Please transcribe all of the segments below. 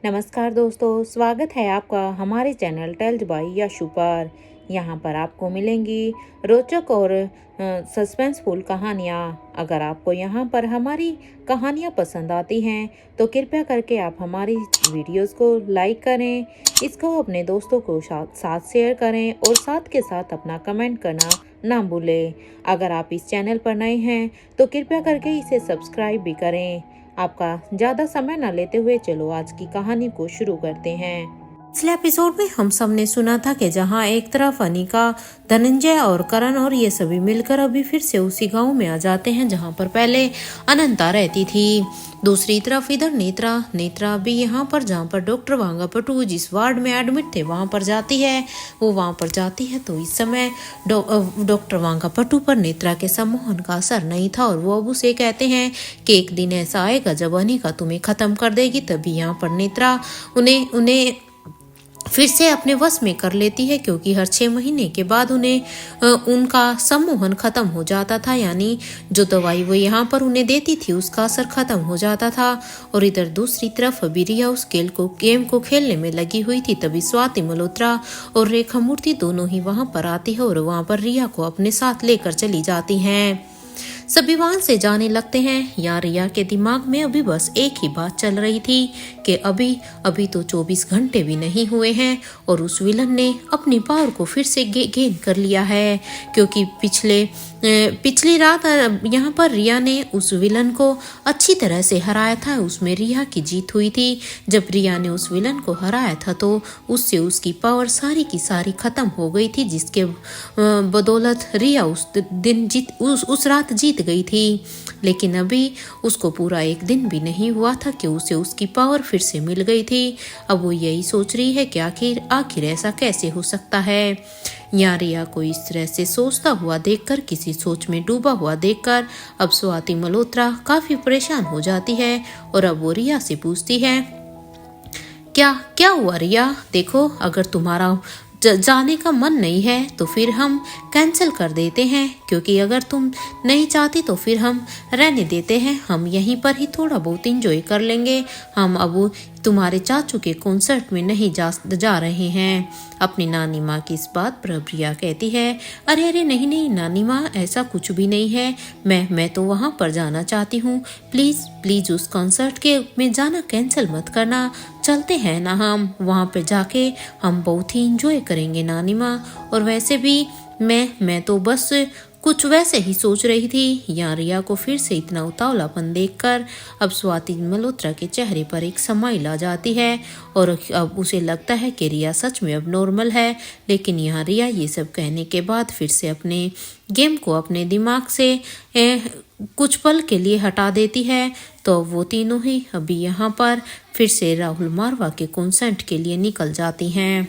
नमस्कार दोस्तों, स्वागत है आपका हमारे चैनल टेल्स बाय यशु पर। यहाँ पर आपको मिलेंगी रोचक और सस्पेंसफुल कहानियाँ। अगर आपको यहाँ पर हमारी कहानियाँ पसंद आती हैं तो कृपया करके आप हमारी वीडियोस को लाइक करें, इसको अपने दोस्तों को साथ शेयर करें और साथ के साथ अपना कमेंट करना ना भूलें। अगर आप इस चैनल पर नए हैं तो कृपया करके इसे सब्सक्राइब भी करें। आपका ज्यादा समय न लेते हुए चलो आज की कहानी को शुरू करते हैं। पिछले एपिसोड में हम सब ने सुना था कि जहाँ एक तरफ अनिका, धनंजय और करण और ये सभी मिलकर अभी फिर से उसी गांव में आ जाते हैं जहाँ पर पहले अनंता रहती थी। दूसरी तरफ इधर नेत्रा भी यहाँ पर जहाँ पर डॉक्टर वांगापटू जिस वार्ड में एडमिट थे वहाँ पर जाती है। वो वहाँ पर जाती है तो इस समय डॉक्टर वांगापटू पर नेत्रा के सम्मोहन का असर नहीं था और वो अब उसे कहते हैं कि एक दिन ऐसा आएगा जब अनिका तुम्हें खत्म कर देगी। तभी यहाँ पर नेत्रा उन्हें फिर से अपने वश में कर लेती है, क्योंकि हर 6 महीने के बाद उन्हें उनका सम्मोहन खत्म हो जाता था, यानी जो दवाई वो यहाँ पर उन्हें देती थी उसका असर खत्म हो जाता था। और इधर दूसरी तरफ अभी रिया उस गेम को खेलने में लगी हुई थी। तभी स्वाति मल्होत्रा और रेखा मूर्ति दोनों ही वहां पर आती है और वहां पर रिया को अपने साथ लेकर चली जाती हैं। सभी वहां से जाने लगते हैं। यहाँ रिया के दिमाग में अभी बस एक ही बात चल रही थी कि अभी तो 24 घंटे भी नहीं हुए हैं और उस विलन ने अपनी पावर को फिर से गेन कर लिया है, क्योंकि पिछली रात यहाँ पर रिया ने उस विलन को अच्छी तरह से हराया था। उसमें रिया की जीत हुई थी। जब रिया ने उस विलन को हराया था तो उससे उसकी पावर सारी की सारी खत्म हो गई थी, जिसके बदौलत रिया उस रात जीत गई थी। लेकिन अभी उसको पूरा एक दिन भी नहीं हुआ था कि उसे उसकी पावर फिर से मिल गई थी। अब वो यही सोच रही है कि आखिर ऐसा कैसे हो सकता है। यहाँ रिया को इस तरह से सोचता हुआ देखकर, किसी सोच में डूबा हुआ देखकर अब स्वाति मल्होत्रा काफी परेशान हो जाती है और अब वो रिया से पूछती है, क्या हुआ रिया? देखो, अगर तुम्हारा जाने का मन नहीं है तो फिर हम कैंसिल कर देते हैं, क्योंकि अगर तुम नहीं चाहती तो फिर हम रहने देते हैं। हम यहीं पर ही थोड़ा बहुत एंजॉय कर लेंगे। हम अब तुम्हारे चाचू के कॉन्सर्ट में नहीं जा रहे हैं। अपनी नानी माँ की इस बात पर रिया कहती है, अरे नहीं नानी माँ, ऐसा कुछ भी नहीं है। मैं तो वहाँ पर जाना चाहती हूँ। प्लीज उस कॉन्सर्ट में जाना कैंसिल मत करना। चलते हैं ना, हम वहाँ पे जाके हम बहुत ही इंजॉय करेंगे नानी माँ। और वैसे भी मैं तो बस कुछ वैसे ही सोच रही थी। यहाँ रिया को फिर से इतना उतावलापन देखकर अब स्वाति मल्होत्रा के चेहरे पर एक स्माइल आ जाती है और अब उसे लगता है कि रिया सच में अब नॉर्मल है। लेकिन यहाँ रिया ये सब कहने के बाद फिर से अपने गेम को अपने दिमाग से कुछ पल के लिए हटा देती है। तो वो तीनों ही अभी यहाँ पर फिर से राहुल मारवा के कॉन्सर्ट के लिए निकल जाती हैं,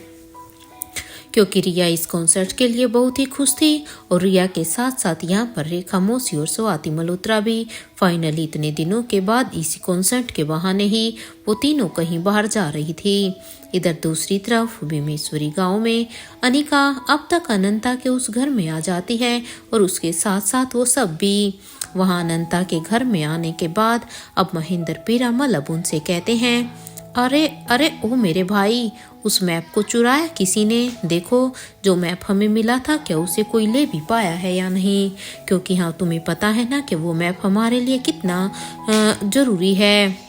क्योंकि रिया इस कॉन्सर्ट के लिए बहुत ही खुश थी। और रिया के साथ साथ यहाँ पर रेखा मौसी और स्वाति मल्होत्रा भी फाइनली इतने दिनों के बाद इसी कॉन्सर्ट के बहाने ही वो तीनों कहीं बाहर जा रही थी। इधर दूसरी तरफ भीमेश्वरी गांव में अनिका अब तक अनंता के उस घर में आ जाती है और उसके साथ साथ वो सब भी। वहाँ अनंता के घर में आने के बाद अब महेंद्र पीरामल अब उनसे कहते हैं, अरे ओ मेरे भाई, उस मैप को चुराया किसी ने। देखो, जो मैप हमें मिला था क्या उसे कोई ले भी पाया है या नहीं? क्योंकि हाँ, तुम्हें पता है ना कि वो मैप हमारे लिए कितना जरूरी है।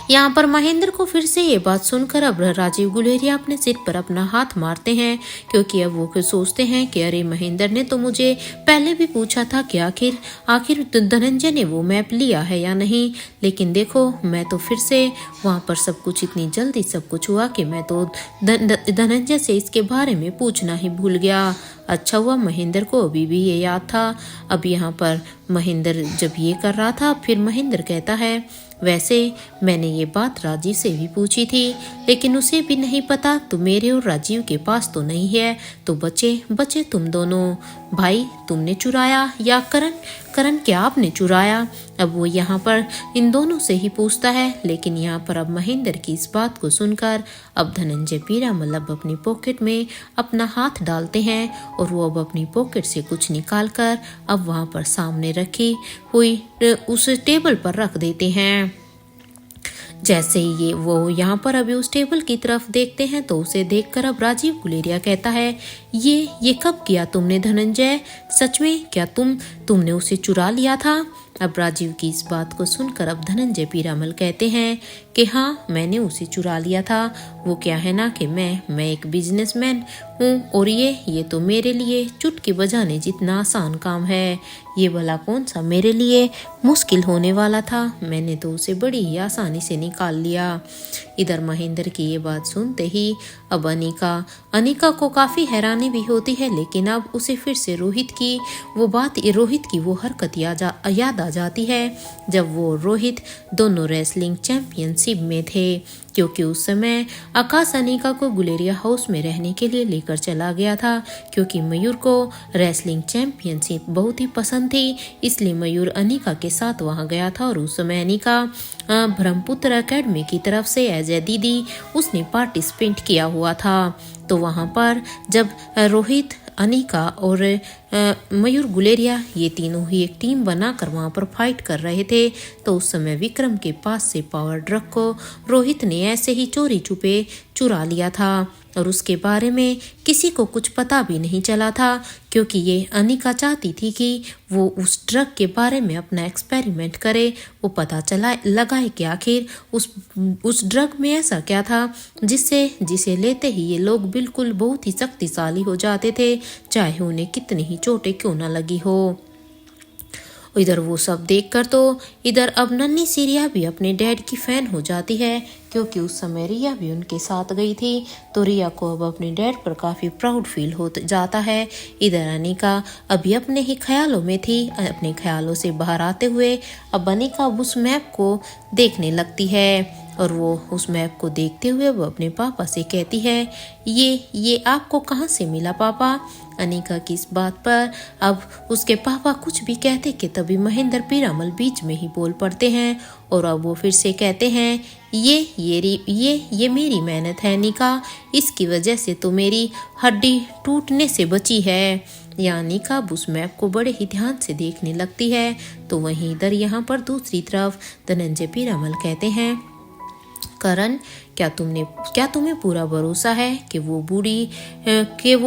यहाँ पर महेंद्र को फिर से ये बात सुनकर अब राजीव गुलेरिया अपने सिर पर अपना हाथ मारते हैं, क्योंकि अब वो सोचते हैं कि अरे महेंद्र ने तो मुझे पहले भी पूछा था कि आखिर धनंजय ने वो मैप लिया है या नहीं। लेकिन देखो, मैं तो फिर से वहाँ पर सब कुछ इतनी जल्दी सब कुछ हुआ कि मैं तो धनंजय से इसके बारे में पूछना ही भूल गया। अच्छा हुआ महेंद्र को अभी भी ये याद था। अब यहाँ पर महेंद्र जब ये कर रहा था, फिर महेंद्र कहता है, वैसे मैंने ये बात राजीव से भी पूछी थी, लेकिन उसे भी नहीं पता। तो मेरे और राजीव के पास तो नहीं है, तो बचे तुम दोनों। भाई, तुमने चुराया या करण क्या आपने चुराया? अब वो यहाँ पर इन दोनों से ही पूछता है। लेकिन यहाँ पर अब महेंद्र की इस बात को सुनकर अब धनंजय पीरामल अब अपनी पॉकेट में अपना हाथ डालते हैं और वो अब अपनी पॉकेट से कुछ निकाल कर अब वहाँ पर सामने रखी हुई उस टेबल पर रख देते हैं। जैसे ही ये वो यहाँ पर अभी उस टेबल की तरफ देखते हैं तो उसे देखकर अब राजीव गुलेरिया कहता है, ये कब किया तुमने धनंजय? सच में क्या तुमने उसे चुरा लिया था? अब राजीव की इस बात को सुनकर अब धनंजय पीरामल कहते हैं कि हाँ, मैंने उसे चुरा लिया था। वो क्या है ना कि मैं एक बिजनेसमैन हूँ और ये तो मेरे लिए चुटकी बजाने जितना आसान काम है। ये भला कौन सा मेरे लिए मुश्किल होने वाला था? मैंने तो उसे बड़ी ही आसानी से निकाल लिया। इधर महेंद्र की ये बात सुनते ही अब अनिका को काफ़ी हैरानी भी होती है, लेकिन अब उसे फिर से रोहित की वो हरकत याद आ जाती है जब वो रोहित दोनों रेसलिंग चैंपियनशिप में थे, क्योंकि उस समय आकाश अनिका को गुलेरिया हाउस में रहने के लिए लेकर चला गया था, क्योंकि मयूर को रेसलिंग चैंपियनशिप बहुत ही पसंद थी। इसलिए मयूर अनिका के साथ वहां गया था और उस समय अनिका ब्रह्मपुत्र एकेडमी की तरफ से एज ए दीदी उसने पार्टिसिपेट किया हुआ था। तो वहां पर जब रोहित, अनिका और मयूर गुलेरिया ये तीनों ही एक टीम बनाकर वहां पर फाइट कर रहे थे, तो उस समय विक्रम के पास से पावर ड्रग को रोहित ने ऐसे ही चोरी छुपे चुरा लिया था और उसके बारे में किसी को कुछ पता भी नहीं चला था, क्योंकि ये अनिका चाहती थी कि वो उस ड्रग के बारे में अपना एक्सपेरिमेंट करे, वो पता लगाए कि आखिर उस ड्रग में ऐसा क्या था जिसे लेते ही ये लोग बिल्कुल बहुत ही शक्तिशाली हो जाते थे, चाहे उन्हें कितनी ही चोटें क्यों ना लगी हो। इधर वो सब देखकर तो इधर अब नन्ही सी रिया भी अपने डैड की फैन हो जाती है, क्योंकि उस समय रिया भी उनके साथ गई थी। तो रिया को अब अपने डैड पर काफ़ी प्राउड फील हो जाता है। इधर अनिका अभी अपने ही ख्यालों में थी। अपने ख्यालों से बाहर आते हुए अब अनिका उस मैप को देखने लगती है और वो उस मैप को देखते हुए वो अपने पापा से कहती है, ये आपको कहाँ से मिला पापा? अनिका की इस बात पर अब उसके पापा कुछ भी कहते कि तभी महेंद्र पीरामल बीच में ही बोल पड़ते हैं और अब वो फिर से कहते हैं, ये मेरी मेहनत है अनिका, इसकी वजह से तो मेरी हड्डी टूटने से बची है। यानी का उस मैप को बड़े ही ध्यान से देखने लगती है। तो वहीं इधर यहाँ पर दूसरी तरफ धनंजय पीरामल कहते हैं, करण, क्या तुम्हें पूरा भरोसा है कि वो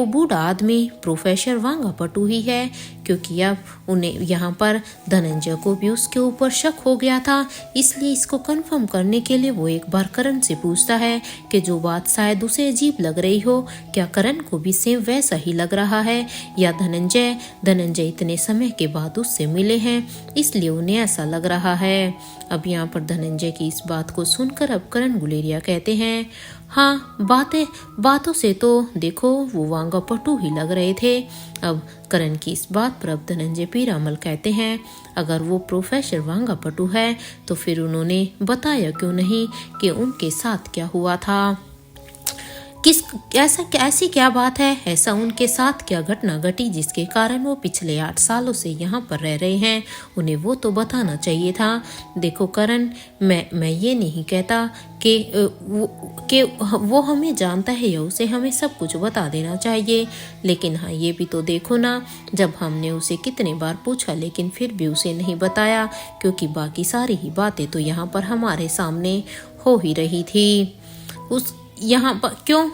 बूढ़ा आदमी प्रोफेसर वांगापटू ही है? क्योंकि अब उन्हें यहाँ पर धनंजय को भी उसके ऊपर शक हो गया था, इसलिए इसको कंफर्म करने के लिए वो एक बार करण से पूछता है कि जो बात शायद उसे अजीब लग रही हो, क्या करण को भी सेम वैसा ही लग रहा है, या धनंजय इतने समय के बाद उससे मिले हैं इसलिए उन्हें ऐसा लग रहा है। अब यहाँ पर धनंजय की इस बात को सुनकर अब करण गुलेरिया कहते हैं, हाँ, बातों से तो देखो वो वांगापटू ही लग रहे थे। अब करण की इस बात पर अब धनंजय पीरामल कहते हैं, अगर वो प्रोफेसर वांगापटू है तो फिर उन्होंने बताया क्यों नहीं कि उनके साथ क्या हुआ था? ऐसी क्या बात है, ऐसा उनके साथ क्या घटना घटी जिसके कारण वो पिछले 8 सालों से यहाँ पर रह रहे हैं? उन्हें वो तो बताना चाहिए था। देखो करण, मैं ये नहीं कहता कि वो हमें जानता है या उसे हमें सब कुछ बता देना चाहिए, लेकिन हाँ ये भी तो देखो ना, जब हमने उसे कितने बार पूछा लेकिन फिर भी उसे नहीं बताया, क्योंकि बाकी सारी ही बातें तो यहाँ पर हमारे सामने हो ही रही थी। यहाँ पर क्यों,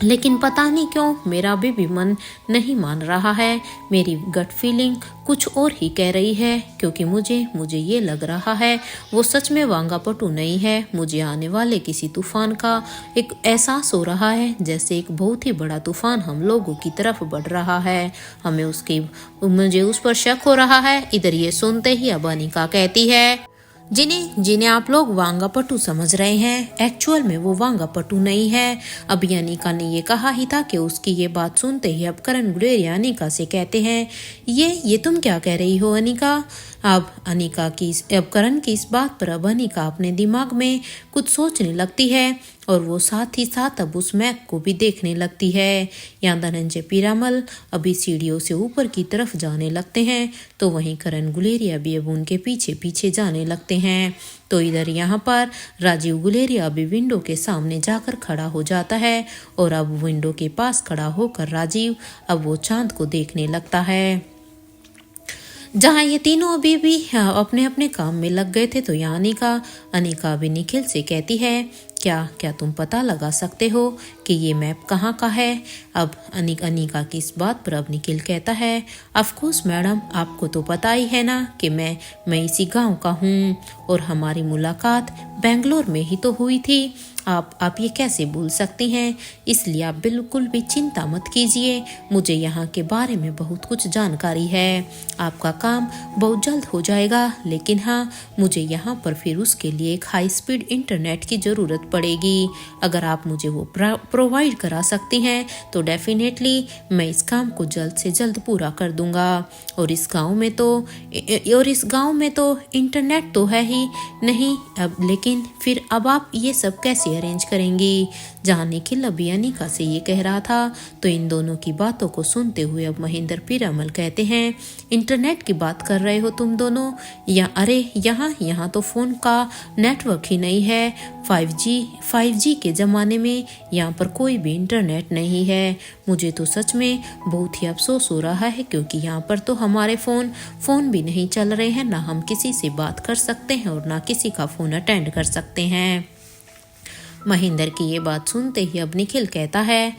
लेकिन पता नहीं क्यों मेरा भी मन नहीं मान रहा है। मेरी गट फीलिंग कुछ और ही कह रही है, क्योंकि मुझे ये लग रहा है वो सच में वांगापटू नहीं है। मुझे आने वाले किसी तूफान का एक एहसास हो रहा है, जैसे एक बहुत ही बड़ा तूफान हम लोगों की तरफ बढ़ रहा है। मुझे उस पर शक हो रहा है। इधर ये सुनते ही अब अनिका कहती है, जिन्हें आप लोग वांगापटू समझ रहे हैं, एक्चुअल में वो वांगापटू नहीं है। अभी अनिका ने ये कहा ही था कि उसकी ये बात सुनते ही अब करण गुलेरिया अनिका से कहते हैं, ये तुम क्या कह रही हो अनिका? अब करण की इस बात पर अब अनिका अपने दिमाग में कुछ सोचने लगती है और वो साथ ही साथ अब उस मैप को भी देखने लगती है। यहाँ धनंजय पीरामल अभी सीढ़ियों से ऊपर की तरफ जाने लगते हैं, तो वहीं करण गुलेरिया भी अब उनके पीछे पीछे जाने लगते हैं। तो इधर यहाँ पर राजीव गुलेरिया अभी विंडो के सामने जाकर खड़ा हो जाता है और अब विंडो के पास खड़ा होकर राजीव अब वो चांद को देखने लगता है। जहाँ ये तीनों अभी भी अपने अपने काम में लग गए थे तो यहाँ अनिका भी निखिल से कहती है, क्या क्या तुम पता लगा सकते हो कि ये मैप कहाँ का है? अब अनिका की इस बात पर अब निखिल कहता है, ऑफ कोर्स मैडम, आपको तो पता ही है ना कि मैं इसी गांव का हूँ और हमारी मुलाकात बेंगलोर में ही तो हुई थी। आप ये कैसे भूल सकती हैं? इसलिए आप बिल्कुल भी चिंता मत कीजिए, मुझे यहाँ के बारे में बहुत कुछ जानकारी है। आपका काम बहुत जल्द हो जाएगा, लेकिन हाँ, मुझे यहाँ पर फिर उसके लिए एक हाई स्पीड इंटरनेट की ज़रूरत पड़ेगी। अगर आप मुझे वो प्रोवाइड करा सकती हैं तो डेफिनेटली मैं इस काम को जल्द से जल्द पूरा कर दूंगा। और इस गांव में तो इंटरनेट तो है ही नहीं अब, लेकिन फिर अब आप ये सब कैसे अरेंज करेंगी? जहाँ निखिल अभी अनिका से ये कह रहा था तो इन दोनों की बातों को सुनते हुए अब महेंद्र पीरामल कहते हैं, इंटरनेट की बात कर रहे हो तुम दोनों? अरे यहाँ तो फोन का नेटवर्क ही नहीं है। 5G के ज़माने में यहाँ पर कोई भी इंटरनेट नहीं है। मुझे तो सच में बहुत ही अफसोस हो रहा है, क्योंकि यहाँ पर तो हमारे फ़ोन भी नहीं चल रहे हैं, ना हम किसी से बात कर सकते हैं और ना किसी का फ़ोन अटेंड कर सकते हैं। महेंद्र की ये बात सुनते ही अब निखिल कहता है,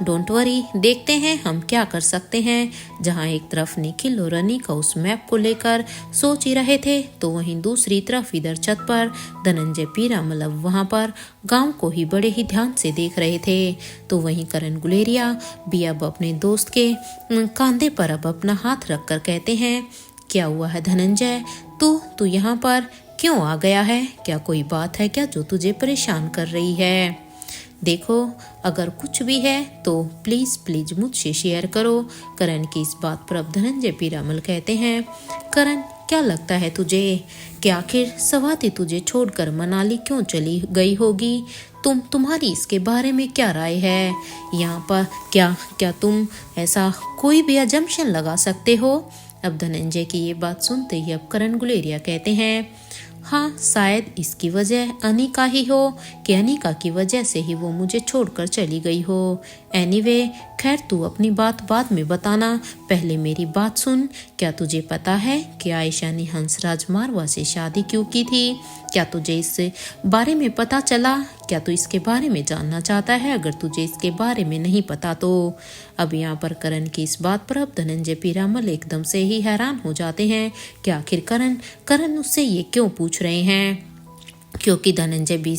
डोंट वरी, देखते हैं हम क्या कर सकते हैं। जहाँ एक तरफ निखिल और अनिका उस मैप को लेकर सोच ही रहे थे तो वहीं दूसरी तरफ इधर छत पर धनंजय पीरामल अब वहाँ पर गांव को ही बड़े ही ध्यान से देख रहे थे। तो वहीं करण गुलेरिया भी अब अपने दोस्त के कंधे पर अब अपना हाथ रखकर कहते हैं, क्या हुआ है धनंजय, तू यहाँ पर क्यों आ गया है? क्या कोई बात है क्या जो तुझे परेशान कर रही है? देखो, अगर कुछ भी है तो प्लीज मुझसे शेयर करो। करण की इस बात पर अब धनंजय पीरामल कहते हैं, करण, क्या लगता है तुझे कि आखिर स्वाति तुझे छोड़कर मनाली क्यों चली गई होगी? तुम्हारी इसके बारे में क्या राय है? यहाँ पर क्या तुम ऐसा कोई भी अजम्पशन लगा सकते हो? अब धनंजय की ये बात सुनते ही अब करण गुलेरिया कहते हैं, हाँ, शायद इसकी वजह अनिका ही हो कि अनिका की वजह से ही वो मुझे छोड़कर चली गई हो। एनीवे, खैर तू अपनी बात बाद में बताना, पहले मेरी बात सुन। क्या तुझे पता है कि आयशा ने हंसराज मारवा से शादी क्यों की थी? क्या तुझे इस बारे में पता चला? क्या तू इसके बारे में जानना चाहता है? अगर तुझे इसके बारे में नहीं पता तो अब यहाँ पर करण की इस बात पर अब धनंजय पीरामल एकदम से ही हैरान हो जाते हैं कि आखिर करण उससे ये क्यों पूछ रहे हैं, क्योंकि धनंजय भी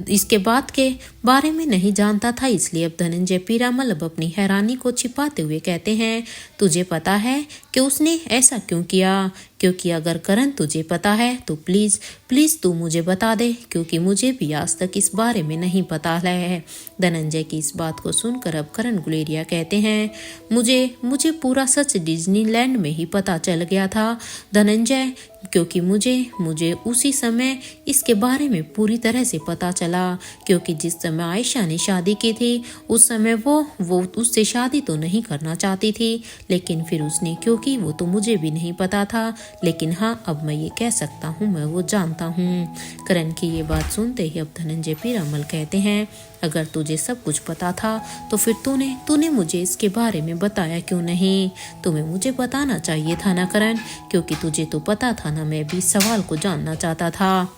इसके बात के बारे में नहीं जानता था। इसलिए अब धनंजय पीरामल अब अपनी हैरानी को छिपाते हुए कहते हैं, तुझे पता है कि उसने ऐसा क्यों किया? क्योंकि अगर करण तुझे पता है तो प्लीज तू मुझे बता दे, क्योंकि मुझे भी आज तक इस बारे में नहीं पता है। धनंजय की इस बात को सुनकर अब करण गुलेरिया कहते हैं, मुझे पूरा सच डिज्नीलैंड में ही पता चल गया था धनंजय, क्योंकि मुझे उसी समय इसके बारे में पूरी तरह से पता चला। क्योंकि जिस समय आयशा ने शादी की थी उस समय वो उससे शादी तो नहीं करना चाहती थी, लेकिन फिर उसने क्यों की वो तो मुझे भी नहीं पता था। लेकिन हाँ, अब मैं ये कह सकता हूँ मैं वो जानता हूँ। करण की ये बात सुनते ही अब धनंजय पीरामल कहते हैं, अगर तुझे सब कुछ पता था तो फिर तूने मुझे इसके बारे में बताया क्यों नहीं? तुम्हें मुझे बताना चाहिए था ना करण, क्योंकि तुझे तो पता था ना, मैं भी इस सवाल को जानना चाहता था।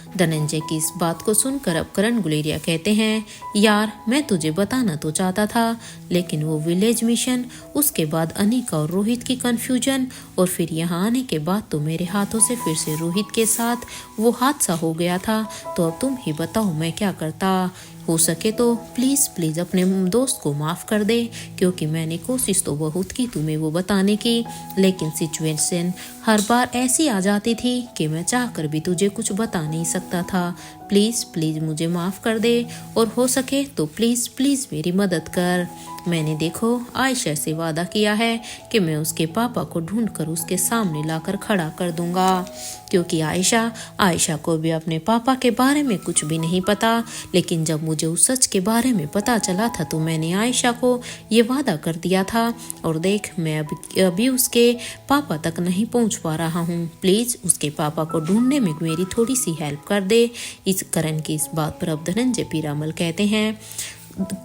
धनंजय की इस बात को सुनकर अब करण गुलेरिया कहते हैं, यार मैं तुझे बताना तो चाहता था, लेकिन वो विलेज मिशन, उसके बाद अनिका और रोहित की कंफ्यूजन, और फिर यहाँ आने के बाद तो मेरे हाथों से फिर से रोहित के साथ वो हादसा हो गया था। तो अब तुम ही बताओ मैं क्या करता? हो सके तो प्लीज़ अपने दोस्त को माफ़ कर दे, क्योंकि मैंने कोशिश तो बहुत की तुम्हें वो बताने की, लेकिन सिचुएशन हर बार ऐसी आ जाती थी कि मैं चाहकर भी तुझे कुछ बता नहीं सकता था। प्लीज़ मुझे माफ़ कर दे, और हो सके तो प्लीज़ मेरी मदद कर। मैंने देखो आयशा से वादा किया है कि मैं उसके पापा को ढूंढकर उसके सामने लाकर खड़ा कर दूंगा, क्योंकि आयशा को भी अपने पापा के बारे में कुछ भी नहीं पता। लेकिन जब मुझे उस सच के बारे में पता चला था तो मैंने आयशा को ये वादा कर दिया था, और देख मैं अभी उसके पापा तक नहीं पहुंच पा रहा हूँ। प्लीज़ उसके पापा को ढूंढने में मेरी थोड़ी सी हेल्प कर दे। इस करण की इस बात पर अब धनंजय पीरामल कहते हैं,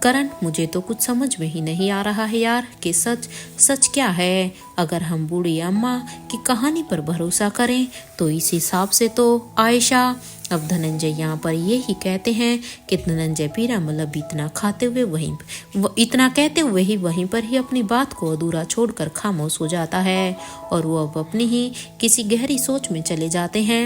करण, मुझे तो कुछ समझ में ही नहीं आ रहा है यार कि सच सच क्या है। अगर हम बूढ़ी अम्मा की कहानी पर भरोसा करें तो इस हिसाब से तो आयशा। अब धनंजय यहाँ पर ये ही कहते हैं कि धनंजय पीरामल अब इतना कहते हुए ही वहीं पर ही अपनी बात को अधूरा छोड़कर खामोश हो जाता है और वो अब अपनी ही किसी गहरी सोच में चले जाते हैं।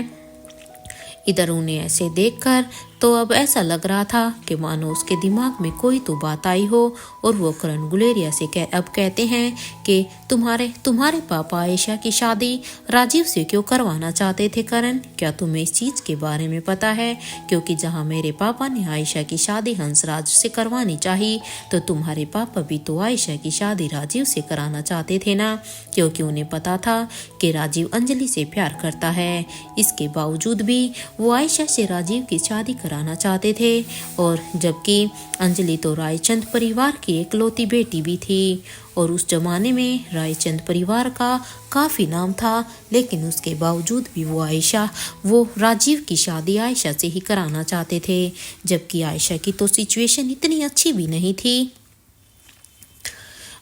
इधर उन्हें ऐसे देखकर तो अब ऐसा लग रहा था कि मानो उसके दिमाग में कोई तो बात आई हो और वो करण गुलेरिया से अब कहते हैं कि तुम्हारे पापा आयशा की शादी राजीव से क्यों करवाना चाहते थे करण? क्या तुम्हें इस चीज़ के बारे में पता है? क्योंकि जहाँ मेरे पापा ने आयशा की शादी हंसराज से करवानी चाहिए तो तुम्हारे पापा भी तो आयशा की शादी राजीव से कराना चाहते थे ना, क्योंकि उन्हें पता था कि राजीव अंजलि से प्यार करता है। इसके बावजूद भी वो आयशा से राजीव की शादी कराना चाहते थे, और जबकि अंजलि तो रायचंद परिवार की एकलौती बेटी भी थी और उस जमाने में रायचंद परिवार का काफ़ी नाम था, लेकिन उसके बावजूद भी वो राजीव की शादी आयशा से ही कराना चाहते थे, जबकि आयशा की तो सिचुएशन इतनी अच्छी भी नहीं थी।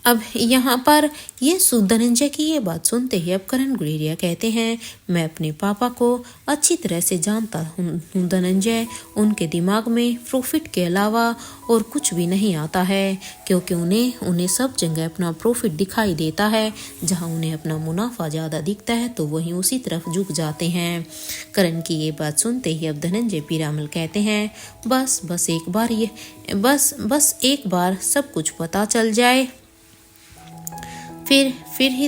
अब यहाँ पर ये धनंजय की ये बात सुनते ही अब करण गुलेरिया कहते हैं, मैं अपने पापा को अच्छी तरह से जानता हूँ धनंजय, उनके दिमाग में प्रॉफिट के अलावा और कुछ भी नहीं आता है, क्योंकि उन्हें सब जगह अपना प्रॉफिट दिखाई देता है। जहाँ उन्हें अपना मुनाफा ज़्यादा दिखता है तो वहीं उसी तरफ झुक जाते हैं। करण की ये बात सुनते ही अब धनंजय पीरामल कहते हैं, बस एक बार सब कुछ पता चल जाए, फिर ही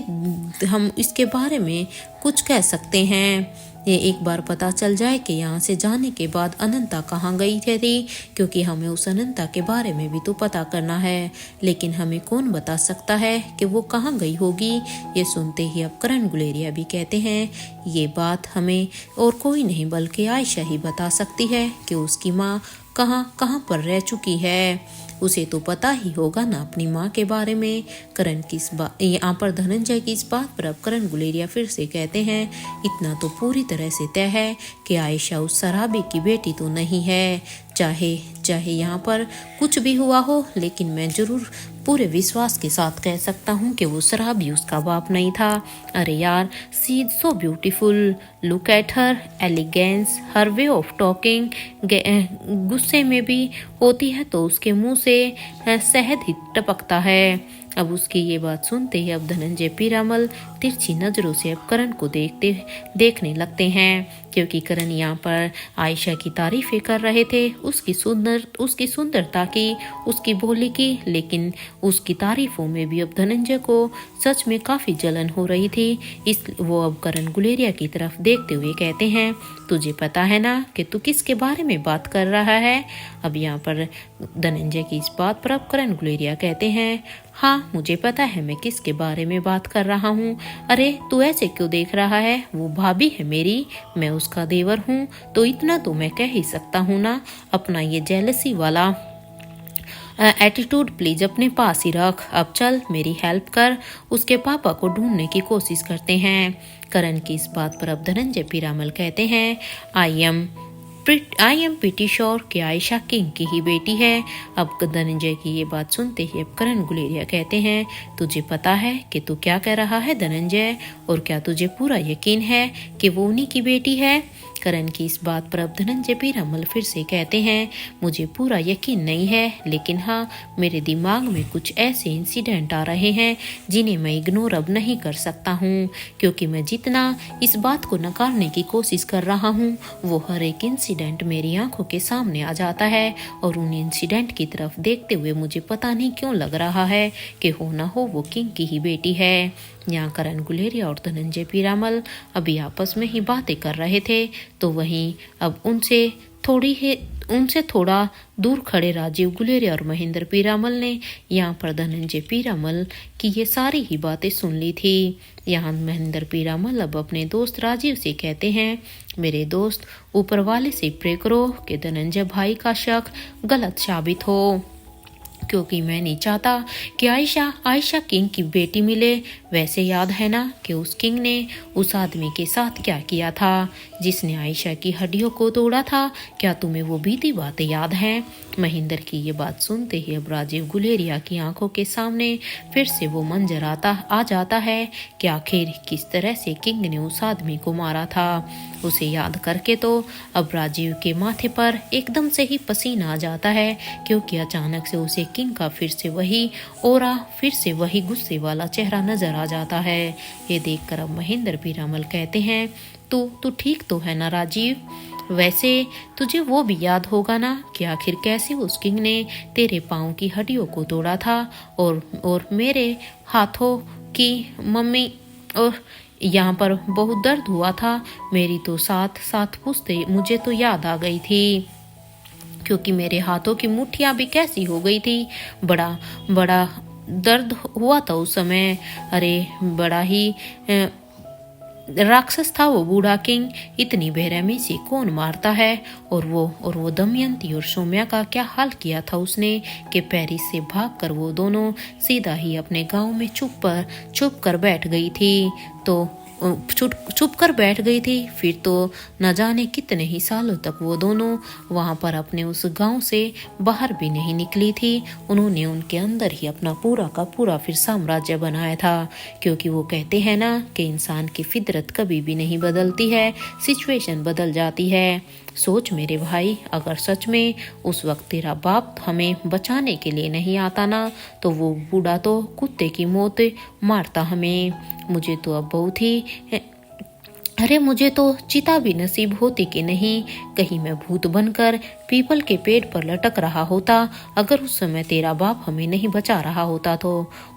हम इसके बारे में कुछ कह सकते हैं। ये एक बार पता चल जाए कि यहाँ से जाने के बाद अनंता कहाँ गई थी, क्योंकि हमें उस अनंता के बारे में भी तो पता करना है, लेकिन हमें कौन बता सकता है कि वो कहाँ गई होगी। ये सुनते ही अब करण गुलेरिया भी कहते हैं, ये बात हमें और कोई नहीं बल्कि आयशा ही बता सकती है कि उसकी माँ कहाँ पर रह चुकी है। उसे तो पता ही होगा ना अपनी माँ के बारे में। करण की यहाँ पर धनंजय की इस बात पर अब करण गुलेरिया फिर से कहते हैं, इतना तो पूरी तरह से तय है कि आयशा उस शराबी की बेटी तो नहीं है। चाहे यहाँ पर कुछ भी हुआ हो, लेकिन मैं जरूर पूरे विश्वास के साथ कह सकता हूँ कि वो शराबी उसका बाप नहीं था। अरे यार, she is so beautiful, look at her elegance, her way of talking. गुस्से में भी होती है तो उसके मुंह से शहद ही टपकता है। अब उसकी ये बात सुनते ही अब धनंजय पीरामल तिरछी नजरों से अब करण को देखने लगते हैं, क्योंकि करण यहाँ पर आयशा की तारीफें कर रहे थे, उसकी सुंदरता की, उसकी बोली की, लेकिन उसकी तारीफों में भी अब धनंजय को सच में काफी जलन हो रही थी। वो अब करण गुलेरिया की तरफ देखते हुए कहते हैं, तुझे पता है ना कि तू किसके बारे में बात कर रहा है? अब यहाँ पर धनंजय की इस बात पर अब करण गुलेरिया कहते हैं, हाँ मुझे पता है मैं किसके बारे में बात कर रहा हूँ। अरे तू ऐसे क्यों देख रहा है? वो भाभी है मेरी, मैं उसका देवर हूँ, तो इतना तो मैं कह ही सकता हूँ ना। अपना ये जेलसी वाला एटीट्यूड प्लीज अपने पास ही रख। अब चल मेरी हेल्प कर, उसके पापा को ढूंढने की कोशिश करते हैं। करण की इस बात पर अब धनंजय पीरामल कहते हैं, आई एम प्रीटी श्योर कि आयशा किंग की ही बेटी है। अब धनंजय की ये बात सुनते ही अब करण गुलेरिया कहते हैं, तुझे पता है कि तू क्या कह रहा है धनंजय, और क्या तुझे पूरा यकीन है कि वो उन्हीं की बेटी है? करण की इस बात पर अब धनंजय पीरामल फिर से कहते हैं, मुझे पूरा यकीन नहीं है, लेकिन हाँ मेरे दिमाग में कुछ ऐसे इंसिडेंट आ रहे हैं जिन्हें मैं इग्नोर अब नहीं कर सकता हूँ, क्योंकि मैं जितना इस बात को नकारने की कोशिश कर रहा हूँ वो हर एक इंसिडेंट मेरी आंखों के सामने आ जाता है, और उन इंसिडेंट की तरफ देखते हुए मुझे पता नहीं क्यों लग रहा है कि हो ना हो वो किंग की ही बेटी है। यहाँ करण गुलेरिया और धनंजय पीरामल अभी आपस में ही बातें कर रहे थे, तो वहीं अब उनसे थोड़ा दूर खड़े राजीव गुलेरिया और महेंद्र पीरामल ने यहाँ पर धनंजय पीरामल की ये सारी ही बातें सुन ली थी। यहाँ महेंद्र पीरामल अब अपने दोस्त राजीव से कहते हैं, मेरे दोस्त ऊपर वाले से प्रे करो कि धनंजय भाई का शक गलत साबित हो, क्योंकि मैं नहीं चाहता कि आयशा किंग की बेटी मिले। वैसे याद है ना कि उस किंग ने उस आदमी के साथ क्या किया था जिसने आयशा की हड्डियों को तोड़ा था? क्या तुम्हें वो बीती बातें याद हैं? महेंद्र की ये बात सुनते ही अब राजीव गुलेरिया की आंखों के सामने फिर से वो मंजर आ जाता है कि आखिर किस तरह से किंग ने उस आदमी को मारा था। उसे याद करके तो अब राजीव के माथे पर एकदम से ही पसीना आ जाता है, क्योंकि अचानक से उसे किंग का फिर से वही ओरा, फिर से वही गुस्से वाला चेहरा नजर आ जाता है। ये देखकर अब महेंद्र पीरामल कहते हैं, तू ठीक तो है ना राजीव? वैसे तुझे वो भी याद होगा ना कि आखिर कैसे उस किंग ने तेरे पाँव की हड्डियों को तोड़ा था और मेरे हाथों की मम्मी और यहाँ पर बहुत दर्द हुआ था। मेरी तो साथ पूछते मुझे तो याद आ गई थी, क्योंकि मेरे हाथों की मुट्ठियाँ भी कैसी हो गई थी। बड़ा बड़ा दर्द हुआ था उस समय। अरे बड़ा ही राक्षस था वो बूढ़ा किंग। इतनी बेरहमी से कौन मारता है? और वो दमयंती और सौम्या का क्या हाल किया था उसने कि पेरिस से भागकर वो दोनों सीधा ही अपने गांव में चुप कर बैठ गई थी। तो चुप कर बैठ गई थी। फिर तो न जाने कितने ही सालों तक वो दोनों वहां पर अपने उस गांव से बाहर भी नहीं निकली थी। उन्होंने उनके अंदर ही अपना पूरा का पूरा फिर साम्राज्य बनाया था, क्योंकि वो कहते हैं ना कि इंसान की फितरत कभी भी नहीं बदलती है, सिचुएशन बदल जाती है। सोच मेरे भाई, अगर सच में उस वक्त तेरा बाप हमें बचाने के लिए नहीं आता ना, तो वो बूढ़ा तो कुत्ते की मौत मारता हमें। मुझे तो अब बहुत ही मुझे तो चिता भी नसीब होती कि नहीं, कहीं मैं भूत बनकर पीपल के पेड़ पर लटक रहा होता अगर उस समय तेरा बाप हमें नहीं बचा रहा होता तो।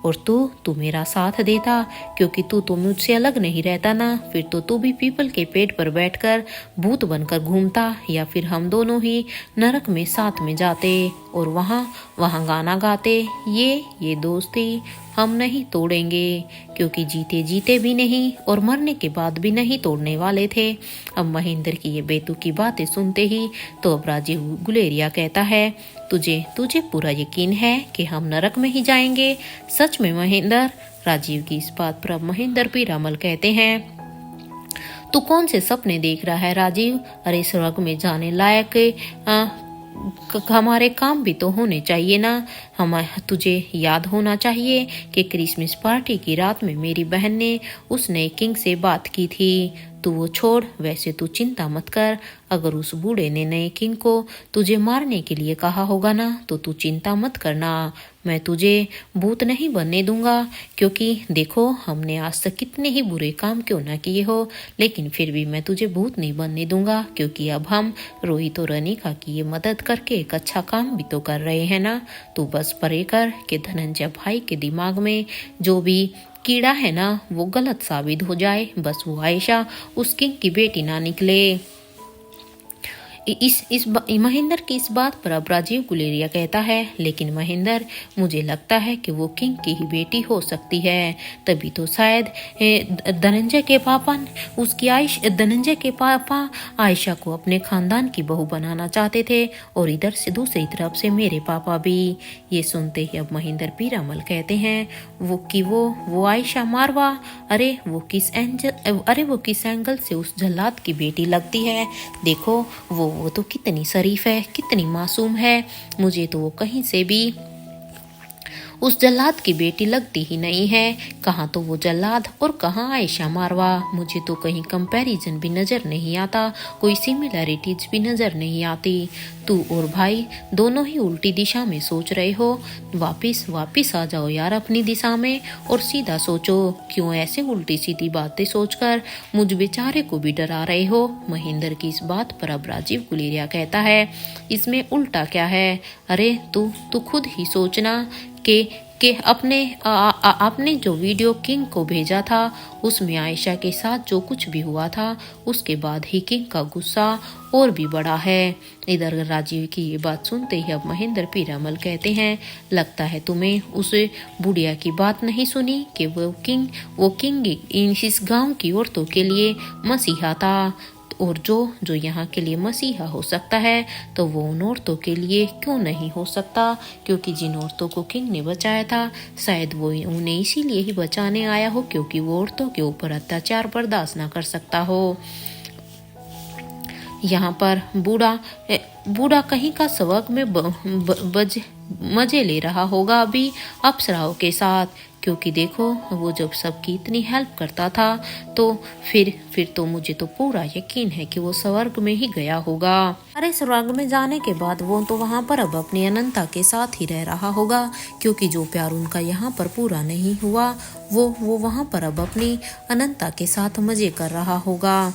और तू मेरा साथ देता, क्योंकि तू तो मुझसे अलग नहीं रहता ना। फिर तो तू भी पीपल के पेड़ पर बैठकर भूत बनकर घूमता, या फिर हम दोनों ही नरक में साथ में जाते और वहाँ गाना गाते, ये दोस्ती हम नहीं तोड़ेंगे, क्योंकि जीते जीते भी नहीं और मरने के बाद भी नहीं तोड़ने वाले थे। अब महेंद्र की ये बेतुकी बातें सुनते ही तो अब राजीव गुलेरिया कहता है, तुझे पूरा यकीन है कि हम नरक में ही जाएंगे? सच में महेंद्र? राजीव की इस बात पर अब महेंद्र पीरामल कहते हैं, तू कौन से सपने देख रहा है राजीव? अरे स्वर्ग में जाने लायक हमारे काम भी तो होने चाहिए ना। तुझे याद होना चाहिए कि क्रिसमस पार्टी की रात में मेरी बहन ने उस नए किंग से बात की थी। तू वो छोड़, वैसे तू चिंता मत कर। अगर उस बूढ़े ने नए किंग को तुझे मारने के लिए कहा होगा ना, तो तू चिंता मत करना, मैं तुझे भूत नहीं बनने दूंगा। क्योंकि देखो, हमने आज तक कितने ही बुरे काम क्यों ना किए हो, लेकिन फिर भी मैं तुझे भूत नहीं बनने दूंगा, क्योंकि अब हम रोहित और रनिका की ये मदद करके एक अच्छा काम भी तो कर रहे हैं ना। तू बस परे कर कि धनंजय भाई के दिमाग में जो भी कीड़ा है ना, वो गलत साबित हो जाए। बस वो आयशा उस किंग की बेटी ना निकले। महेंद्र की इस बात पर अब राजीव गुलेरिया कहता है, लेकिन महेंद्र, मुझे लगता है कि वो किंग की ही बेटी हो सकती है। तभी तो शायद धनंजय के पापा आयशा को अपने खानदान की बहू बनाना चाहते थे, और इधर से दूसरी तरफ से मेरे पापा भी। ये सुनते ही अब महेंद्र पीरामल कहते हैं, वो आयशा मारवा, अरे वो किस एंगल से उस जल्लाद की बेटी लगती है? देखो, वो तो कितनी शरीफ है, कितनी मासूम है। मुझे तो वो कहीं से भी उस जल्लाद की बेटी लगती ही नहीं है। कहाँ तो वो जल्लाद और कहाँ आयशा मारवा। मुझे तो कहीं कंपैरिजन भी नजर नहीं आता, कोई सिमिलैरिटीज भी नजर नहीं आती। तू और भाई दोनों ही उल्टी दिशा में सोच रहे हो। वापिस आ जाओ यार अपनी दिशा में और सीधा सोचो। क्यों ऐसे उल्टी सीधी बातें सोचकर मुझ बेचारे को भी डरा रहे हो? महेंद्र की इस बात पर अब राजीव गुलेरिया कहता है, इसमें उल्टा क्या है? अरे तू खुद ही सोचना कि आपने जो वीडियो किंग को भेजा था, उसमें आयशा के साथ जो कुछ भी हुआ था, उसके बाद ही किंग का गुस्सा और भी बड़ा है। इधर राजीव की ये बात सुनते ही अब महेंद्र पीरामल कहते हैं, लगता है तुम्हें उस बुढ़िया की बात नहीं सुनी कि वो किंग इस गांव की औरतों के लिए मसीहा था। और जो जो यहाँ के लिए मसीहा हो सकता है तो वो उन औरतों के लिए क्यों नहीं हो सकता, क्योंकि जिन औरतों को किंग ने बचाया था शायद वो उन्हें इसीलिए ही बचाने आया हो क्योंकि वो औरतों के ऊपर अत्याचार बर्दाश्त ना कर सकता हो। यहाँ पर बूढ़ा कहीं का स्वर्ग में मजे ले रहा होगा अभी अप्सराओं के साथ, क्योंकि देखो वो जब सबकी इतनी हेल्प करता था तो फिर तो मुझे तो पूरा यकीन है कि वो स्वर्ग में ही गया होगा। अरे स्वर्ग में जाने के बाद वो तो वहाँ पर अब अपनी अनंता के साथ ही रह रहा होगा, क्योंकि जो प्यार उनका यहाँ पर पूरा नहीं हुआ वो वहाँ पर अब अपनी अनंता के साथ मजे कर रहा होगा।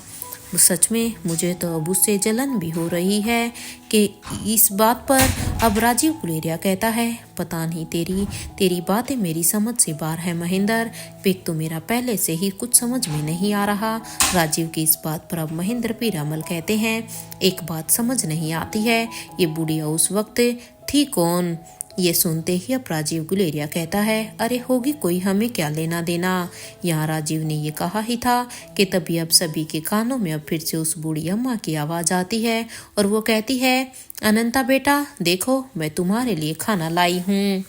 सच में मुझे तो अब उससे जलन भी हो रही है कि इस बात पर अब राजीव गुलेरिया कहता है, पता नहीं तेरी बातें मेरी समझ से बाहर है महेंद्र, पेक तो मेरा पहले से ही कुछ समझ में नहीं आ रहा। राजीव की इस बात पर अब महेंद्र पीरामल कहते हैं, एक बात समझ नहीं आती है, ये बुढ़िया उस वक्त थी कौन? ये सुनते ही अब राजीव गुलेरिया कहता है, अरे होगी कोई, हमें क्या लेना देना। यहाँ राजीव ने ये कहा ही था कि तभी अब सभी के कानों में अब फिर से उस बूढ़ी अम्मा की आवाज़ आती है और वो कहती है, अनंता बेटा देखो मैं तुम्हारे लिए खाना लाई हूँ।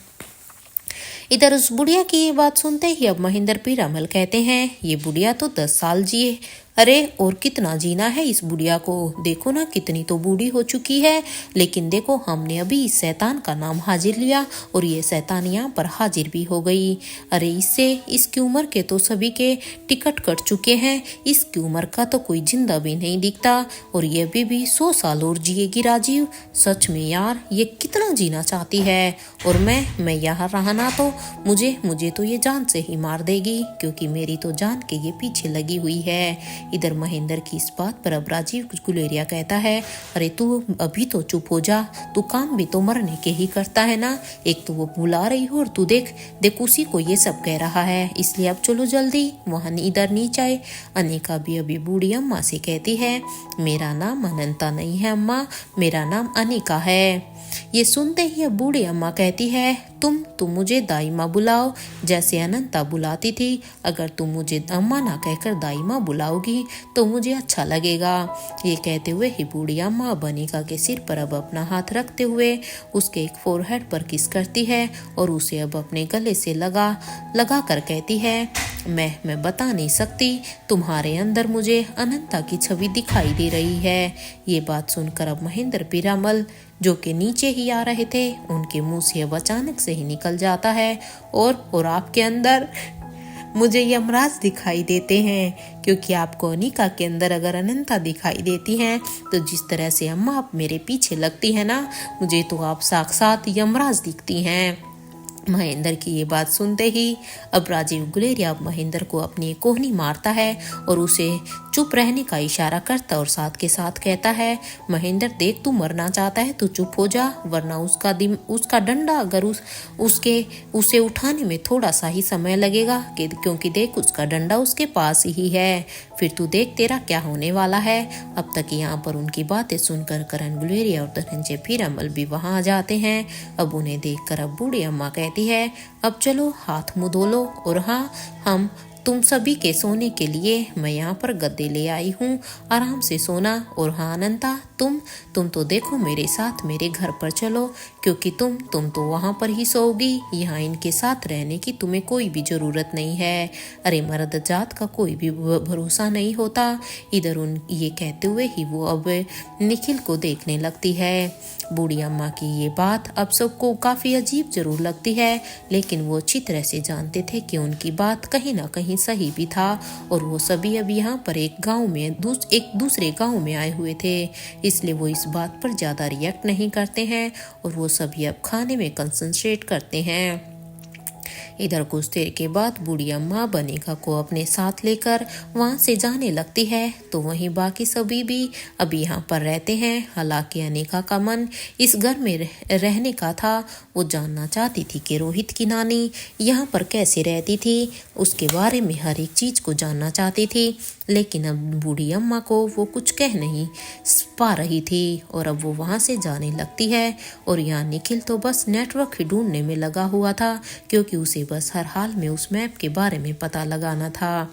इधर उस बुढ़िया की ये बात सुनते ही अब महेंद्र पीरामल कहते हैं, ये बुढ़िया तो 10 साल जिए, अरे और कितना जीना है इस बुढ़िया को, देखो ना कितनी तो बूढ़ी हो चुकी है, लेकिन देखो हमने अभी इस शैतान का नाम हाजिर लिया और ये शैतान यहाँ पर हाजिर भी हो गई। अरे इसकी उम्र के तो सभी के टिकट कट चुके हैं, इसकी उम्र का तो कोई जिंदा भी नहीं दिखता और ये अभी भी 100 साल और जिएगी। राजीव सच में यार ये कितना जीना चाहती है, और मैं यहाँ रहा ना तो मुझे तो ये जान से ही मार देगी, क्योंकि मेरी तो जान के ये पीछे लगी हुई है। इधर महेंद्र की इस बात पर अब राजीव गुलेरिया कहता है, अरे तू अभी तो चुप हो जा, तू काम भी तो मरने के ही करता है ना, एक तो वो बुला रही हो और तू देख उसी को ये सब कह रहा है, इसलिए अब चलो जल्दी वहाँ इधर नीचे आए। अनिका भी अभी बूढ़ी अम्मा से कहती है, मेरा नाम अनंता नहीं है अम्मा, मेरा नाम अनिका है। ये सुनते ही अब बूढ़ी अम्मा कहती है, तुम मुझे दाई माँ बुलाओ जैसे अनंता बुलाती थी, अगर तुम मुझे अम्मा ना कहकर दाई माँ बुलाओगी तो मुझे अच्छा लगेगा। ये कहते हुए ही बूढ़ी अम्मा अनिका के सिर पर अब अपना हाथ रखते हुए उसके एक फोरहेड पर किस करती है और उसे अब अपने गले से लगा कर कहती है, मैं बता नहीं सकती, तुम्हारे अंदर मुझे अनंता की छवि दिखाई दे रही है। ये बात सुनकर अब महेंद्र पीरामल जो कि नीचे ही आ रहे थे उनके मुंह से अब अचानक से ही निकल जाता है, और आपके अंदर मुझे यमराज दिखाई देते हैं, क्योंकि आपको अनिका के अंदर अगर अनंता दिखाई देती हैं तो जिस तरह से अम्मा आप मेरे पीछे लगती है ना, मुझे तो आप साक्षात यमराज दिखती हैं। महेंद्र की ये बात सुनते ही अब राजीव गुलेरिया महेंद्र को अपनी कोहनी मारता है और उसे चुप रहने का इशारा करता और साथ के साथ कहता है, महेंद्र देख तू मरना चाहता है तो चुप हो जा, वरना उसका डंडा अगर उसे उठाने में थोड़ा सा ही समय लगेगा, क्योंकि देख उसका डंडा उसके पास ही है, फिर तू देख तेरा क्या होने वाला है। अब तक यहाँ पर उनकी बातें सुनकर करण गुलेरिया और धनंजय पीरामल भी वहाँ आ जाते हैं। अब उन्हें देखकर अब बूढ़ी अम्मा कहती है, अब चलो हाथ मुँह धो लो, और हाँ हम तुम सभी के सोने के लिए मैं यहाँ पर गद्दे ले आई हूँ, आराम से सोना। और हाँ अनंता तुम तो देखो मेरे साथ मेरे घर पर चलो, क्योंकि तुम तो वहाँ पर ही सोओगी, यहाँ इनके साथ रहने की तुम्हें कोई भी ज़रूरत नहीं है। अरे मर्द जात का कोई भी भरोसा नहीं होता। इधर ये कहते हुए ही वो अब निखिल को देखने लगती है। बूढ़ी अम्मा की ये बात अब सबको काफ़ी अजीब जरूर लगती है, लेकिन वो अच्छी तरह से जानते थे कि उनकी बात कहीं ना कहीं सही भी था, और वो सभी अब यहाँ पर एक दूसरे गांव में आए हुए थे, इसलिए वो इस बात पर ज़्यादा रिएक्ट नहीं करते हैं और वो सभी अब खाने में कंसंट्रेट करते हैं। इधर कुछ देर के बाद बूढ़ी अम्मा अनिका को अपने साथ लेकर वहाँ से जाने लगती है, तो वहीं बाकी सभी भी अब यहाँ पर रहते हैं। हालांकि अनिका का मन इस घर में रहने का था, वो जानना चाहती थी कि रोहित की नानी यहाँ पर कैसे रहती थी, उसके बारे में हर एक चीज़ को जानना चाहती थी, लेकिन अब बूढ़ी अम्मा को वो कुछ कह नहीं पा रही थी और अब वो वहाँ से जाने लगती है। और यहाँ निखिल तो बस नेटवर्क ही ढूंढने में लगा हुआ था, क्योंकि उसे बस हर हाल में उस मैप के बारे में पता लगाना था।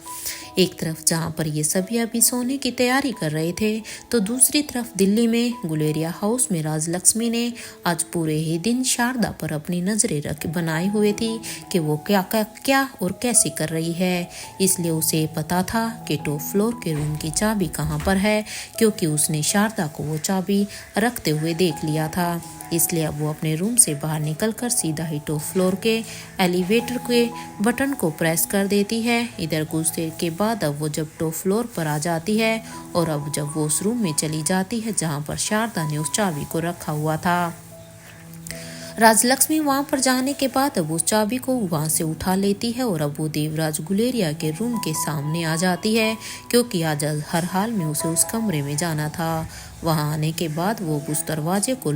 एक तरफ जहाँ पर ये सभी अभी सोने की तैयारी कर रहे थे तो दूसरी तरफ दिल्ली में गुलेरिया हाउस में राजलक्ष्मी ने आज पूरे ही दिन शारदा पर अपनी नजरें रख बनाए हुए थी कि वो क्या क्या क्या और कैसे कर रही है। इसलिए उसे पता था कि टॉप फ्लोर के रूम की चाबी कहाँ पर है, क्योंकि उसने शारदा को वो चाबी रखते हुए देख लिया था। इसलिए अब वो अपने रूम से बाहर निकलकर सीधा ही टॉप फ्लोर के एलिवेटर के बटन को प्रेस कर देती है। इधर कुछ देर के बाद अब वो जब टॉप फ्लोर पर आ जाती है और अब जब वो उस रूम में चली जाती है जहाँ पर शारदा ने उस चाबी को रखा हुआ था, राजलक्ष्मी वहां पर जाने के बाद अब उस चाबी को वहां से उठा लेती है और अब वो देवराज गुलेरिया के रूम के सामने आ जाती है, क्योंकि आज हर हाल में उसे उस कमरे में जाना था। वहां आने के बाद वो उस दरवाजे को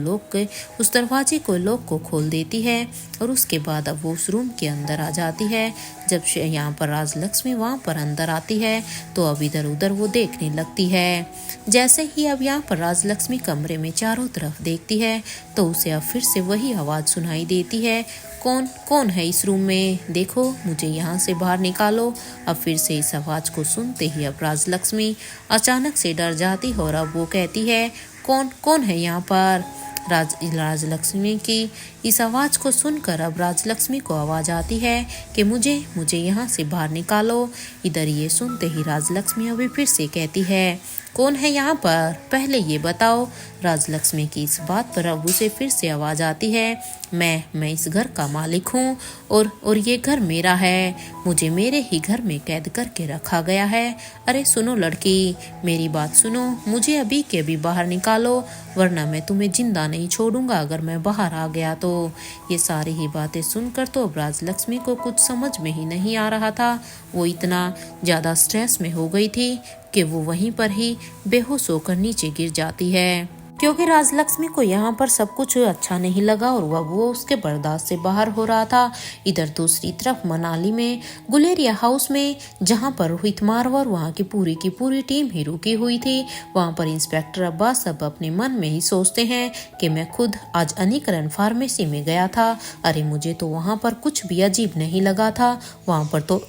लॉक को खोल देती है और उसके बाद अब वो उस रूम के अंदर आ जाती है। जब यहाँ पर राजलक्ष्मी वहां पर अंदर आती है तो अब इधर उधर वो देखने लगती है। जैसे ही अब यहाँ पर राजलक्ष्मी कमरे में चारों तरफ देखती है तो उसे अब फिर से वही आवाज सुनाई देती है, कौन कौन है इस रूम में, देखो मुझे यहाँ से बाहर निकालो। अब फिर से इस आवाज को सुनते ही अब राजलक्ष्मी अचानक से डर जाती है और अब वो कहती है, कौन कौन है यहाँ पर। राजलक्ष्मी की इस आवाज को सुनकर अब राजलक्ष्मी को आवाज आती है कि मुझे यहाँ से बाहर निकालो। इधर ये सुनते ही राजलक्ष्मी अभी फिर से कहती है, कौन है यहाँ पर, पहले ये बताओ। राजलक्ष्मी की इस बात पर अब उसे फिर से आवाज आती है, मैं इस घर का मालिक हूँ और ये घर मेरा है, मुझे मेरे ही घर में कैद करके रखा गया है। अरे सुनो लड़की, मेरी बात सुनो, मुझे अभी के अभी बाहर निकालो वरना मैं तुम्हें जिंदा नहीं छोड़ूंगा अगर मैं बाहर आ गया तो। ये सारी ही बातें सुनकर तो अब राजलक्ष्मी को कुछ समझ में ही नहीं आ रहा था। वो इतना ज़्यादा स्ट्रेस में हो गई थी कि वो वहीं पर ही बेहोश होकर नीचे गिर जाती है, क्योंकि राजलक्ष्मी को यहाँ पर सब कुछ अच्छा नहीं लगा और वो उसके बर्दाश्त से बाहर हो रहा था। इधर दूसरी तरफ मनाली में गुलेरिया हाउस में जहाँ पर रोहित मारवार वहाँ की पूरी टीम ही रुकी हुई थी, वहाँ पर इंस्पेक्टर अब्बास सब अपने मन में ही सोचते हैं कि मैं खुद आज अनीकरण फार्मेसी में गया था। अरे मुझे तो वहाँ पर कुछ भी अजीब नहीं लगा था, वहाँ पर तो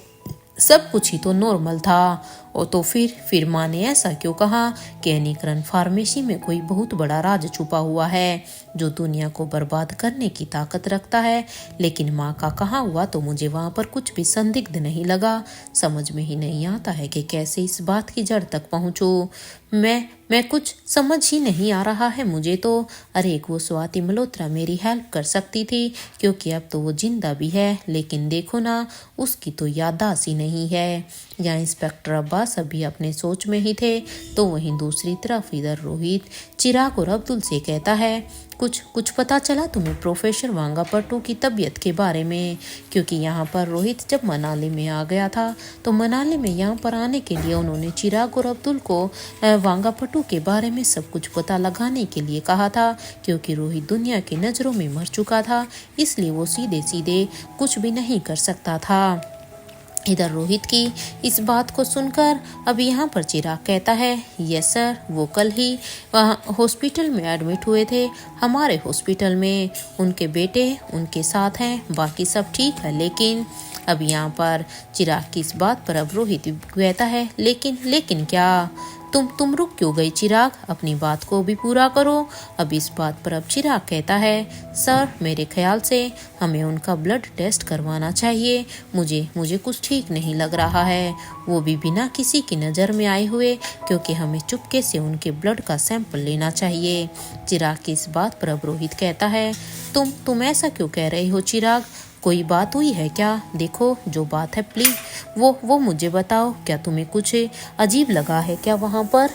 सब कुछ ही तो नॉर्मल था। और तो फिर माँ ने ऐसा क्यों कहा कि अनीकरण फार्मेसी में कोई बहुत बड़ा राज छुपा हुआ है जो दुनिया को बर्बाद करने की ताकत रखता है। लेकिन माँ का कहा हुआ तो मुझे वहाँ पर कुछ भी संदिग्ध नहीं लगा। समझ में ही नहीं आता है कि कैसे इस बात की जड़ तक पहुँचूं। मैं कुछ समझ ही नहीं आ रहा है मुझे तो। अरे एक वो स्वाति मल्होत्रा मेरी हेल्प कर सकती थी, क्योंकि अब तो वो जिंदा भी है, लेकिन देखो ना उसकी तो याददाश्त ही नहीं है। यहाँ इंस्पेक्टर अब्बास अभी अपने सोच में ही थे तो वहीं दूसरी तरफ इधर रोहित चिराग और अब्दुल से कहता है, कुछ पता चला तुम्हें प्रोफेसर वांगापट्टू की तबीयत के बारे में? क्योंकि यहाँ पर रोहित जब मनाली में आ गया था तो मनाली में यहाँ पर आने के लिए उन्होंने चिराग और अब्दुल को वांगापट्टू के बारे में सब कुछ पता लगाने के लिए कहा था, क्योंकि रोहित दुनिया की नज़रों में मर चुका था, इसलिए वो सीधे सीधे कुछ भी नहीं कर सकता था। इधर रोहित की इस बात को सुनकर अब यहाँ पर चिराग कहता है, यस सर, वो कल ही वहाँ हॉस्पिटल में एडमिट हुए थे, हमारे हॉस्पिटल में। उनके बेटे उनके साथ हैं, बाकी सब ठीक है। लेकिन अब यहाँ पर चिराग की इस बात पर अब रोहित कहता है, लेकिन क्या? तुम रुक क्यों गई चिराग, अपनी बात को भी पूरा करो। अब इस बात पर अब चिराग कहता है, सर मेरे ख्याल से हमें उनका ब्लड टेस्ट करवाना चाहिए, मुझे कुछ ठीक नहीं लग रहा है, वो भी बिना किसी की नज़र में आए हुए, क्योंकि हमें चुपके से उनके ब्लड का सैंपल लेना चाहिए। चिराग की इस बात पर अब रोहित कहता है, तुम ऐसा क्यों कह रहे हो चिराग, कोई बात हुई है क्या? देखो जो बात है प्लीज वो मुझे बताओ, क्या तुम्हें कुछ अजीब लगा है क्या वहाँ पर?